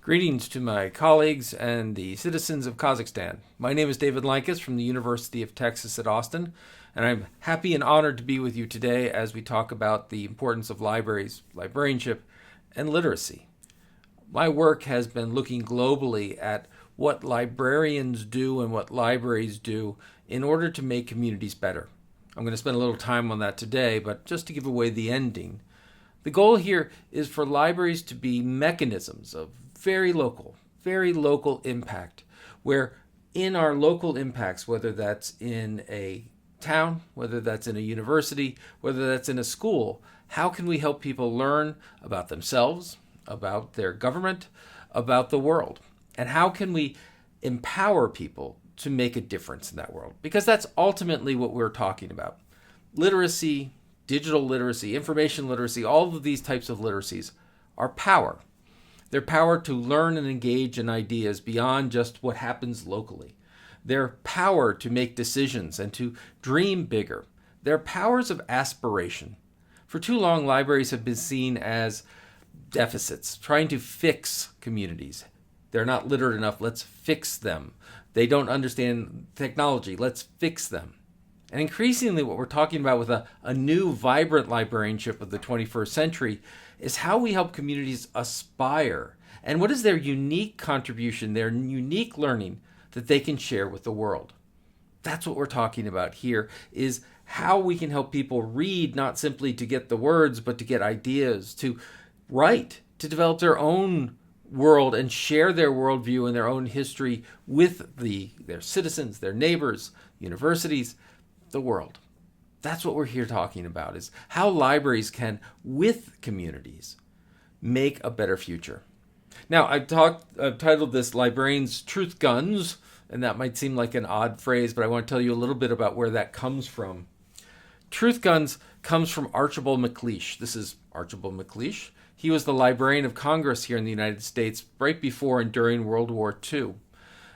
Greetings to my colleagues and the citizens of Kazakhstan. My name is David Lankus from the University of Texas at Austin, and I'm happy and honored to be with you today as we talk about the importance of libraries, librarianship, and literacy. My work has been looking globally at what librarians do and what libraries do in order to make communities better. I'm going to spend a little time on that today, but just to give away the ending, the goal here is for libraries to be mechanisms of very local impact, where in our local impacts, whether that's in a town, whether that's in a university, whether that's in a school, how can we help people learn about themselves, about their government, about the world? And how can we empower people to make a difference in that world? Because that's ultimately what we're talking about. Literacy, digital literacy, information literacy, all of these types of literacies are power. Their power to learn and engage in ideas beyond just what happens locally. Their power to make decisions and to dream bigger. Their powers of aspiration. For too long, libraries have been seen as deficits, trying to fix communities. They're not literate enough, let's fix them. They don't understand technology, let's fix them. And increasingly what we're talking about with a new vibrant librarianship of the 21st century is how we help communities aspire and what is their unique contribution, their unique learning that they can share with the world. That's what we're talking about here, is how we can help people read, not simply to get the words, but to get ideas, to write, to develop their own world and share their worldview and their own history with their citizens, their neighbors, universities, the world. That's what we're here talking about, is how libraries can, with communities, make a better future. Now, I've titled this Librarians' Truth Guns, and that might seem like an odd phrase, but I want to tell you a little bit about where that comes from. Truth Guns comes from Archibald MacLeish. This is Archibald MacLeish. He was the Librarian of Congress here in the United States right before and during World War II.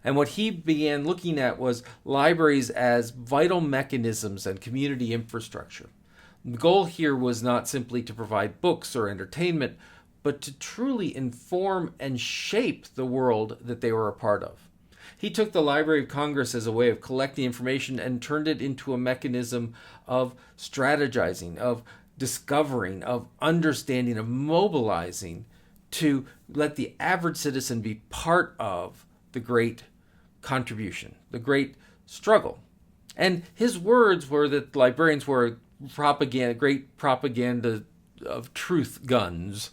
And what he began looking at was libraries as vital mechanisms and community infrastructure. The goal here was not simply to provide books or entertainment, but to truly inform and shape the world that they were a part of. He took the Library of Congress as a way of collecting information and turned it into a mechanism of strategizing, of discovering, of understanding, of mobilizing to let the average citizen be part of the great contribution, the great struggle. And his words were that librarians were great propaganda of truth guns,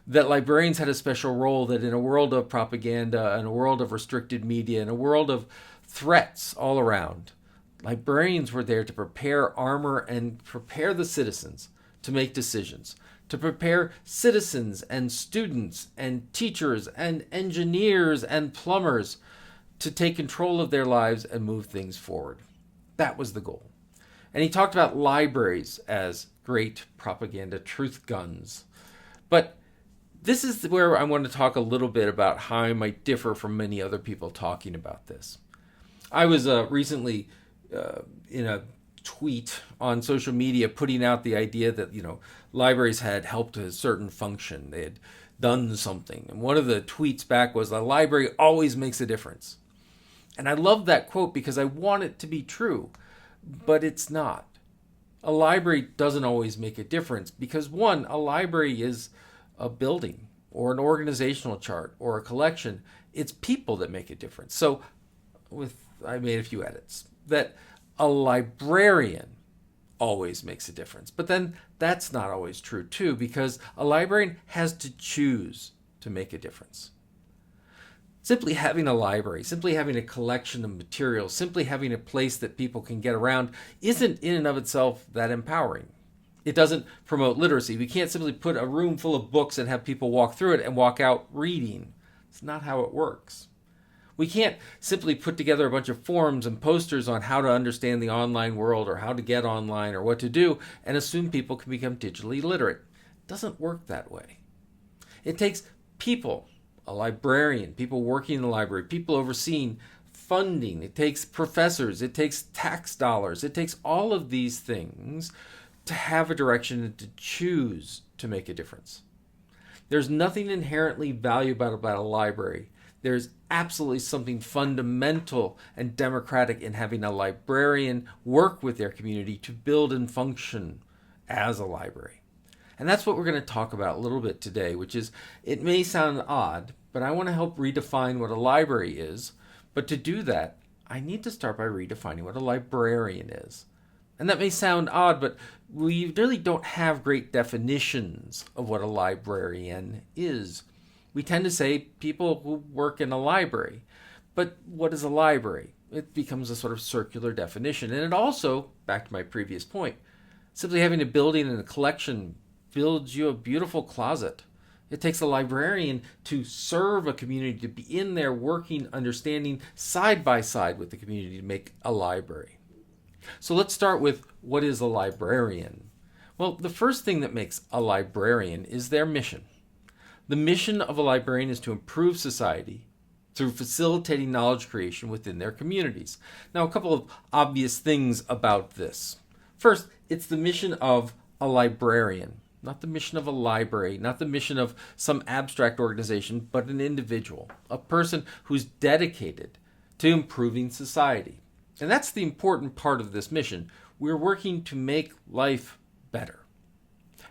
that librarians had a special role, that in a world of propaganda, in a world of restricted media, in a world of threats all around, librarians were there to prepare armor and prepare the citizens to make decisions, to prepare citizens and students and teachers and engineers and plumbers to take control of their lives and move things forward. That was the goal. And he talked about libraries as great propaganda truth guns. But this is where I want to talk a little bit about how I might differ from many other people talking about this. I was recently in a tweet on social media putting out the idea that, libraries had helped a certain function. They had done something. And one of the tweets back was, "The library always makes a difference." And I love that quote because I want it to be true, but it's not. A library doesn't always make a difference because, one, a library is a building or an organizational chart or a collection. It's people that make a difference. So I made a few edits. That a librarian always makes a difference. But then that's not always true too, because a librarian has to choose to make a difference. Simply having a library, simply having a collection of materials, simply having a place that people can get around isn't in and of itself that empowering. It doesn't promote literacy. We can't simply put a room full of books and have people walk through it and walk out reading. It's not how it works. We can't simply put together a bunch of forums and posters on how to understand the online world or how to get online or what to do and assume people can become digitally literate. It doesn't work that way. It takes people, a librarian, people working in the library, people overseeing funding. It takes professors. It takes tax dollars. It takes all of these things to have a direction and to choose to make a difference. There's nothing inherently valuable about a library. There's absolutely something fundamental and democratic in having a librarian work with their community to build and function as a library. And that's what we're going to talk about a little bit today, which is, it may sound odd, but I want to help redefine what a library is. But to do that, I need to start by redefining what a librarian is. And that may sound odd, but we really don't have great definitions of what a librarian is. We tend to say people who work in a library. But what is a library? It becomes a sort of circular definition. And it also, back to my previous point, simply having a building and a collection builds you a beautiful closet. It takes a librarian to serve a community, to be in there working, understanding, side by side with the community to make a library. So let's start with, what is a librarian? Well, the first thing that makes a librarian is their mission. The mission of a librarian is to improve society through facilitating knowledge creation within their communities. Now, a couple of obvious things about this. First, it's the mission of a librarian, not the mission of a library, not the mission of some abstract organization, but an individual, a person who's dedicated to improving society. And that's the important part of this mission. We're working to make life better.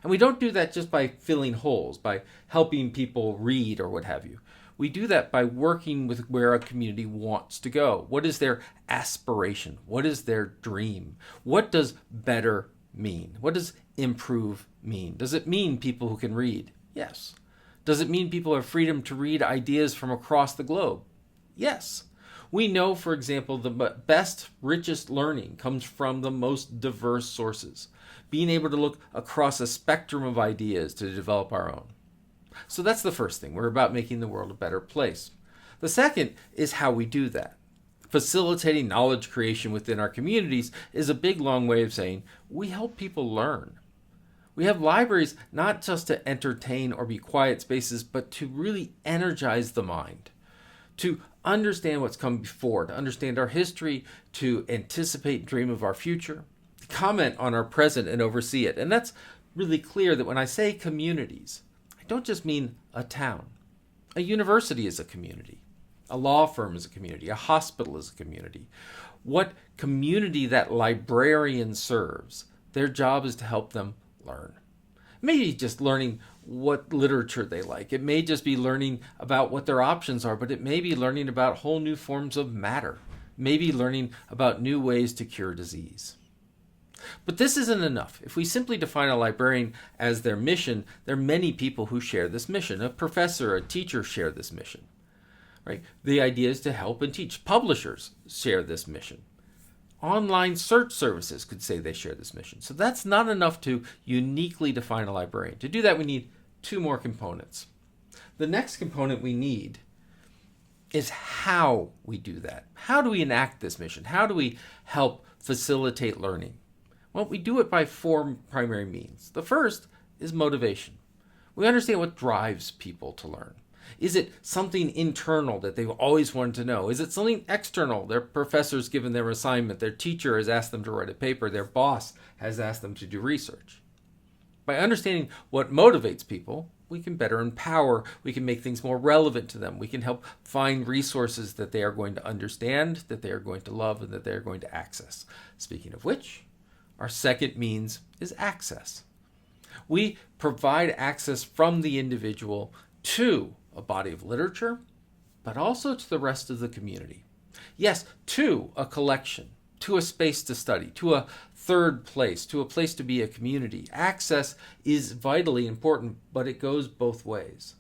And we don't do that just by filling holes, by helping people read or what have you. We do that by working with where a community wants to go. What is their aspiration? What is their dream? What does better mean? What does improve mean? Does it mean people who can read? Yes. Does it mean people have freedom to read ideas from across the globe? Yes. We know, for example, the best, richest learning comes from the most diverse sources, being able to look across a spectrum of ideas to develop our own. So that's the first thing. We're about making the world a better place. The second is how we do that. Facilitating knowledge creation within our communities is a big, long way of saying we help people learn. We have libraries not just to entertain or be quiet spaces, but to really energize the mind, to understand what's come before, to understand our history, to anticipate and dream of our future, to comment on our present and oversee it. And that's really clear that when I say communities, I don't just mean a town. A university is a community. A law firm is a community. A hospital is a community. What community that librarian serves, their job is to help them learn. Maybe just learning what literature they like. It may just be learning about what their options are, but it may be learning about whole new forms of matter. Maybe learning about new ways to cure disease. But this isn't enough. If we simply define a librarian as their mission, there are many people who share this mission. A professor, a teacher share this mission. Right? The idea is to help and teach. Publishers share this mission. Online search services could say they share this mission. So that's not enough to uniquely define a librarian. To do that, we need two more components. The next component we need is how we do that. How do we enact this mission? How do we help facilitate learning? Well, we do it by four primary means. The first is motivation. We understand what drives people to learn. Is it something internal that they've always wanted to know? Is it something external? Their professor's given them an assignment, their teacher has asked them to write a paper, their boss has asked them to do research. By understanding what motivates people, we can better empower, we can make things more relevant to them, we can help find resources that they are going to understand, that they are going to love, and that they are going to access. Speaking of which, our second means is access. We provide access from the individual to a body of literature, but also to the rest of the community. Yes, to a collection, to a space to study, to a third place, to a place to be a community. Access is vitally important, but it goes both ways.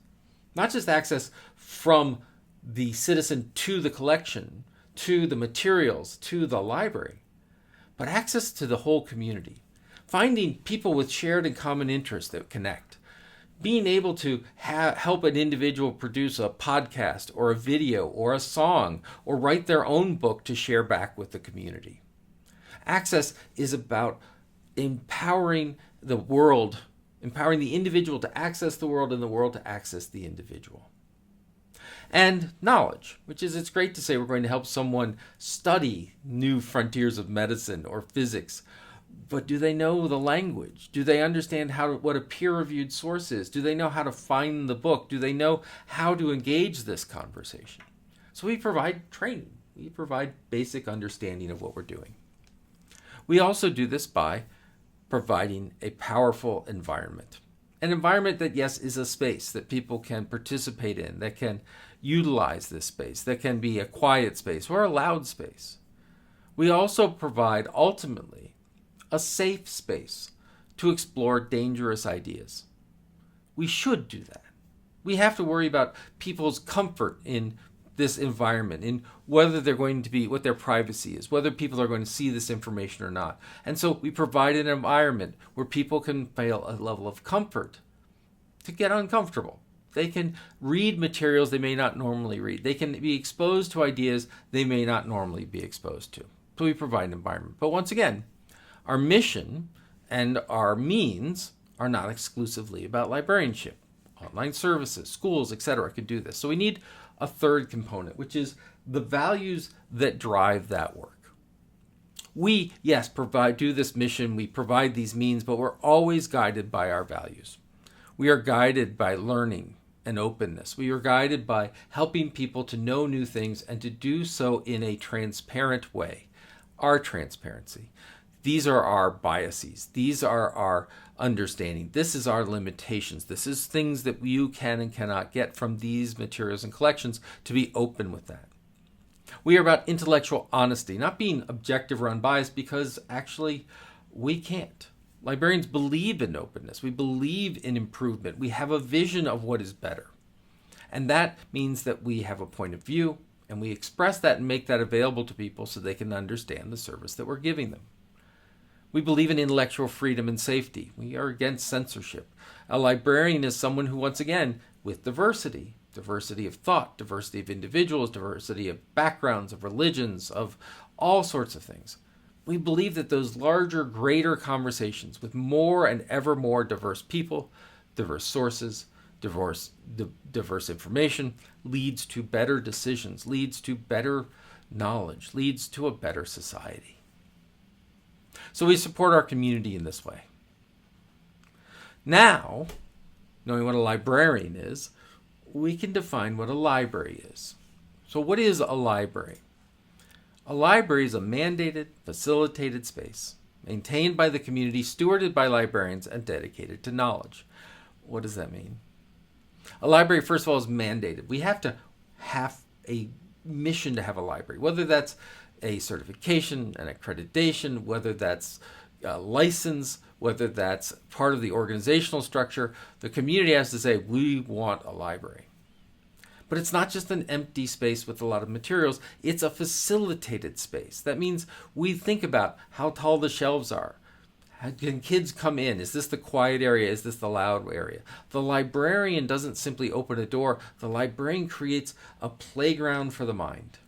Not just access from the citizen to the collection, to the materials, to the library, but access to the whole community. Finding people with shared and common interests that connect. Being able to help an individual produce a podcast or a video or a song or write their own book to share back with the community. Access is about empowering the world, empowering the individual to access the world and the world to access the individual. And knowledge, which is, it's great to say we're going to help someone study new frontiers of medicine or physics, But do they know the language? Do they understand what a peer-reviewed source is? Do they know how to find the book? Do they know how to engage this conversation? So we provide training. We provide basic understanding of what we're doing. We also do this by providing a powerful environment. An environment that, yes, is a space that people can participate in, that can utilize this space, that can be a quiet space or a loud space. We also provide, ultimately, a safe space to explore dangerous ideas. We should do that. We have to worry about people's comfort in this environment, in whether they're going to be, what their privacy is, whether people are going to see this information or not. And so we provide an environment where people can feel a level of comfort to get uncomfortable. They can read materials they may not normally read. They can be exposed to ideas they may not normally be exposed to. So we provide an environment. But once again, our mission and our means are not exclusively about librarianship. Online services, schools, etc. could do this. So we need a third component, which is the values that drive that work. We, yes, do this mission, we provide these means, but we're always guided by our values. We are guided by learning and openness. We are guided by helping people to know new things and to do so in a transparent way. Our transparency. These are our biases. These are our understanding. This is our limitations. This is things that you can and cannot get from these materials and collections, to be open with that. We are about intellectual honesty, not being objective or unbiased, because actually we can't. Librarians believe in openness. We believe in improvement. We have a vision of what is better. And that means that we have a point of view, and we express that and make that available to people so they can understand the service that we're giving them. We believe in intellectual freedom and safety. We are against censorship. A librarian is someone who, once again, with diversity of thought, diversity of individuals, diversity of backgrounds, of religions, of all sorts of things. We believe that those larger, greater conversations with more and ever more diverse people, diverse sources, diverse information, leads to better decisions, leads to better knowledge, leads to a better society. So we support our community in this way. Now, knowing what a librarian is, we can define what a library is. So what is a library? A library is a mandated, facilitated space, maintained by the community, stewarded by librarians, and dedicated to knowledge. What does that mean? A library, first of all, is mandated. We have to have a mission to have a library, whether that's a certification, an accreditation, whether that's a license, whether that's part of the organizational structure. The community has to say, we want a library. But it's not just an empty space with a lot of materials. It's a facilitated space. That means we think about how tall the shelves are. Can kids come in? Is this the quiet area? Is this the loud area? The librarian doesn't simply open a door. The librarian creates a playground for the mind.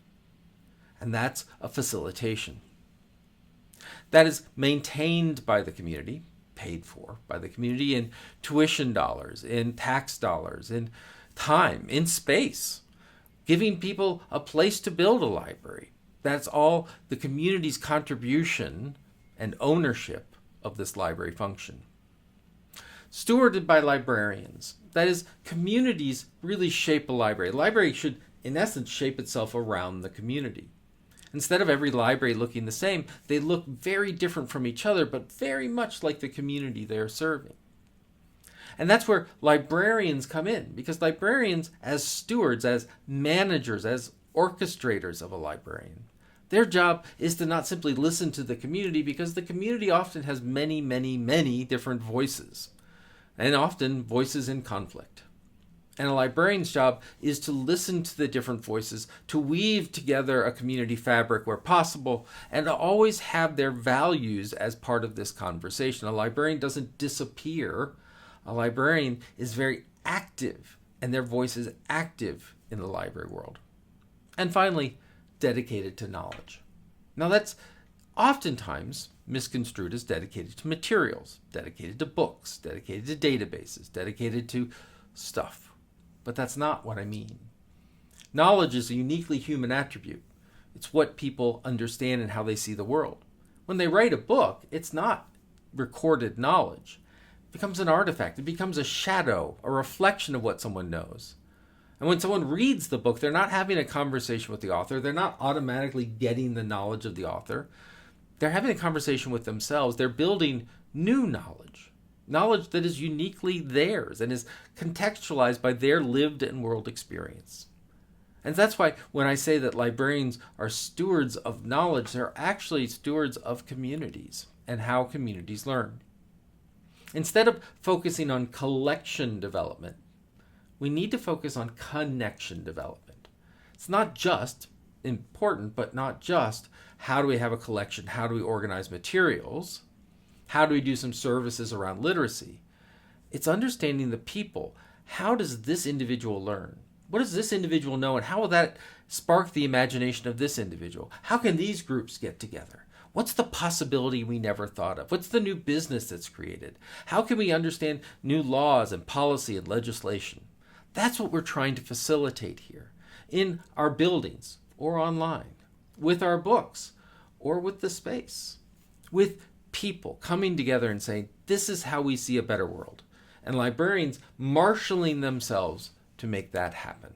And that's a facilitation. That is maintained by the community, paid for by the community in tuition dollars, in tax dollars, in time, in space, giving people a place to build a library. That's all the community's contribution and ownership of this library function. Stewarded by librarians. That is, communities really shape a library. A library should, in essence, shape itself around the community. Instead of every library looking the same, they look very different from each other, but very much like the community they're serving. And that's where librarians come in, because librarians, as stewards, as managers, as orchestrators of a librarian, their job is to not simply listen to the community, because the community often has many, many, many different voices, and often voices in conflict. And a librarian's job is to listen to the different voices, to weave together a community fabric where possible, and to always have their values as part of this conversation. A librarian doesn't disappear. A librarian is very active, and their voice is active in the library world. And finally, dedicated to knowledge. Now that's oftentimes misconstrued as dedicated to materials, dedicated to books, dedicated to databases, dedicated to stuff. But that's not what I mean. Knowledge is a uniquely human attribute. It's what people understand and how they see the world. When they write a book, it's not recorded knowledge. It becomes an artifact. It becomes a shadow, a reflection of what someone knows. And when someone reads the book, they're not having a conversation with the author. They're not automatically getting the knowledge of the author. They're having a conversation with themselves. They're building new knowledge, knowledge that is uniquely theirs and is contextualized by their lived and world experience. And that's why when I say that librarians are stewards of knowledge, they're actually stewards of communities and how communities learn. Instead of focusing on collection development, we need to focus on connection development. It's not just important, but not just how do we have a collection, how do we organize materials, how do we do some services around literacy. It's understanding the people. How does this individual learn? What does this individual know, and how will that spark the imagination of this individual? How can these groups get together? What's the possibility we never thought of? What's the new business that's created? How can we understand new laws and policy and legislation? That's what we're trying to facilitate here in our buildings or online, with our books or with the space, with people coming together and saying, this is how we see a better world. And librarians marshaling themselves to make that happen,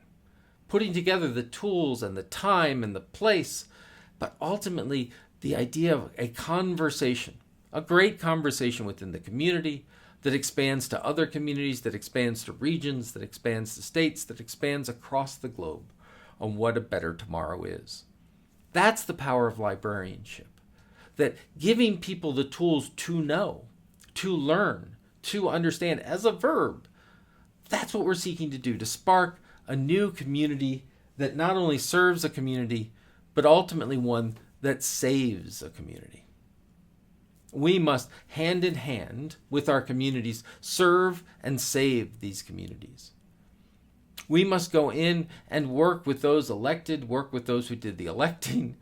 putting together the tools and the time and the place, but ultimately the idea of a conversation, a great conversation within the community that expands to other communities, that expands to regions, that expands to states, that expands across the globe on what a better tomorrow is. That's the power of librarianship, that giving people the tools to know, to learn, to understand as a verb, that's what we're seeking to do, to spark a new community that not only serves a community, but ultimately one that saves a community. We must, hand in hand with our communities, serve and save these communities. We must go in and work with those elected, work with those who did the electing,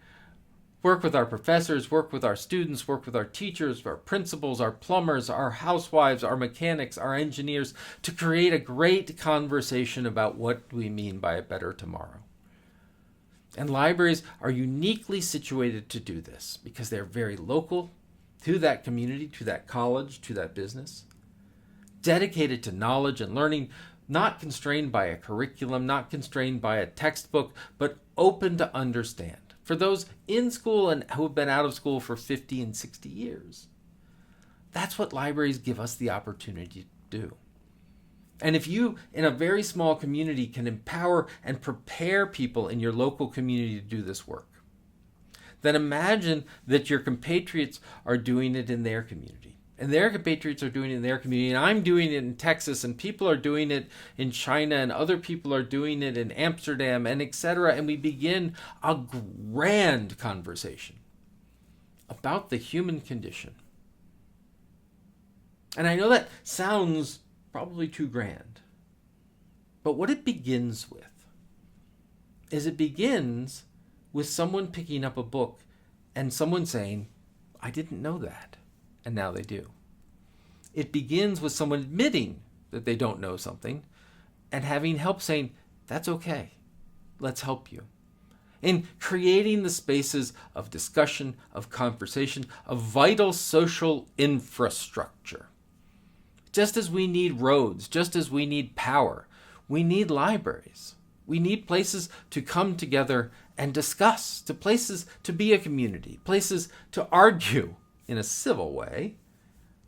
work with our professors, work with our students, work with our teachers, our principals, our plumbers, our housewives, our mechanics, our engineers, to create a great conversation about what we mean by a better tomorrow. And libraries are uniquely situated to do this because they're very local to that community, to that college, to that business, dedicated to knowledge and learning, not constrained by a curriculum, not constrained by a textbook, but open to understand. For those in school and who have been out of school for 50 and 60 years. That's what libraries give us the opportunity to do. And if you, in a very small community, can empower and prepare people in your local community to do this work, then imagine that your compatriots are doing it in their community. And their compatriots are doing it in their community. And I'm doing it in Texas, and people are doing it in China, and other people are doing it in Amsterdam, and etc. And we begin a grand conversation about the human condition. And I know that sounds probably too grand. But what it begins with is it begins with someone picking up a book and someone saying, I didn't know that, and now they do. It begins with someone admitting that they don't know something and having help saying, that's okay, let's help you. In creating the spaces of discussion, of conversation, of vital social infrastructure. Just as we need roads, just as we need power, we need libraries. We need places to come together and discuss, to places to be a community, places to argue in a civil way,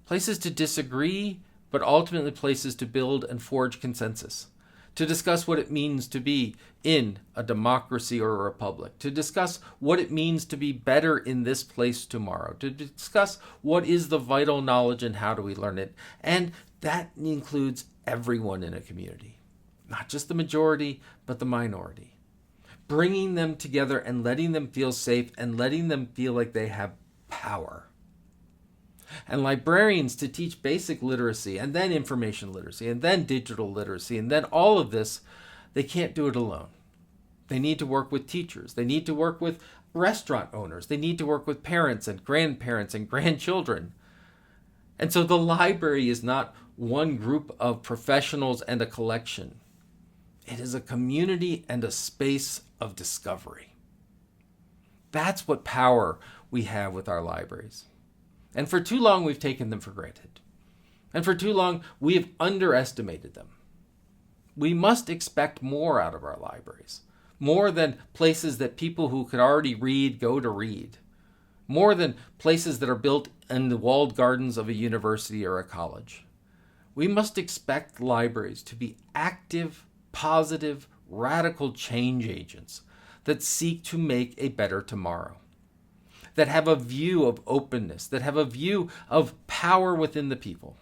places to disagree, but ultimately places to build and forge consensus, to discuss what it means to be in a democracy or a republic, to discuss what it means to be better in this place tomorrow, to discuss what is the vital knowledge and how do we learn it. And that includes everyone in a community, not just the majority, but the minority. Bringing them together and letting them feel safe and letting them feel like they have power. And librarians to teach basic literacy and then information literacy and then digital literacy and then all of this, they can't do it alone. They need to work with teachers. They need to work with restaurant owners. They need to work with parents and grandparents and grandchildren. And so the library is not one group of professionals and a collection. It is a community and a space of discovery. That's what power we have with our libraries. And for too long, we've taken them for granted. And for too long, we have underestimated them. We must expect more out of our libraries, more than places that people who could already read go to read, more than places that are built in the walled gardens of a university or a college. We must expect libraries to be active, positive, radical change agents that seek to make a better tomorrow, that have a view of openness, that have a view of power within the people,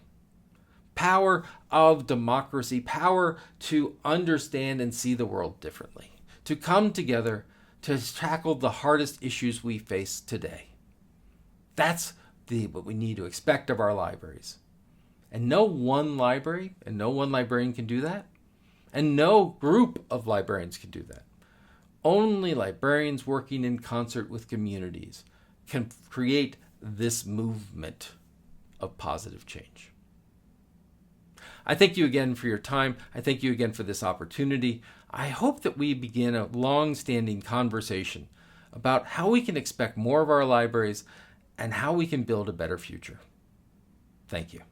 power of democracy, power to understand and see the world differently, to come together to tackle the hardest issues we face today. That's what we need to expect of our libraries. And no one library and no one librarian can do that. And no group of librarians can do that. Only librarians working in concert with communities can create this movement of positive change. I thank you again for your time. I thank you again for this opportunity. I hope that we begin a long-standing conversation about how we can expect more of our libraries and how we can build a better future. Thank you.